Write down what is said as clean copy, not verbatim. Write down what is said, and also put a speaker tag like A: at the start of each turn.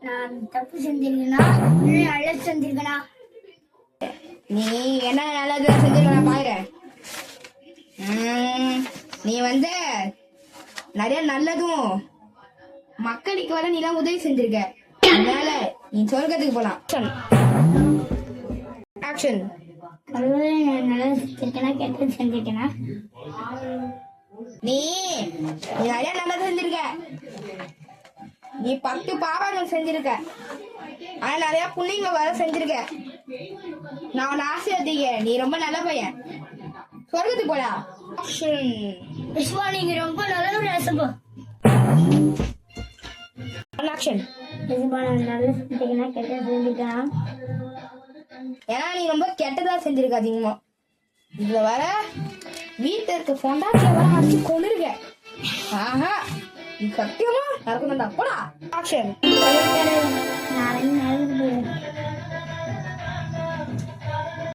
A: நான் தப்பு செஞ்சிருக்கேனா நல்லது செஞ்சிருக்கேனா?
B: நீ என்ன நல்லது செஞ்சிருக்க நான் பாக்குறேன். நீ நிறைய நல்லதும் மக்களுக்கு நீ தான் உதவி செஞ்சிருக்க. அதனால நீ சொர்க்கத்துக்கு போலாம். ஆக்ஷன்.
A: கடவுளே, நான் நல்லது செஞ்சிருக்கேனா கெட்டது செஞ்சிருக்கேனா?
B: நீ நிறைய நல்லது செஞ்சிருக்க. நீ 10 பாவங்கள் செஞ்சிருக்க. ஆனா நிறைய புண்ணியங்க வர செஞ்சிருக்க. நான் உன்னை ஆசீர்வதிக்கிறேன். நீ ரொம்ப நல்ல பையன். சொர்க்கத்துக்கு போடா.
A: விஸ்வா, நீங்க ரொம்ப நல்ல ரசபா.
B: ஆக்ஷன்.
A: விஸ்வா, நான் நல்லது செஞ்சிருக்கேனா கெட்டது செஞ்சிருக்கேனா?
B: ஏன்னா நீ ரொம்ப கெட்டதா செஞ்சிருக்க. அதிகமா இதுல வீட்டுல இருக்க பொண்டாட்டிய அடிச்சு கொண்டிருக்க. ஆஹா, நீ சத்தியமா நடக்கணும்டா. போடா. ஆக்ஷன்.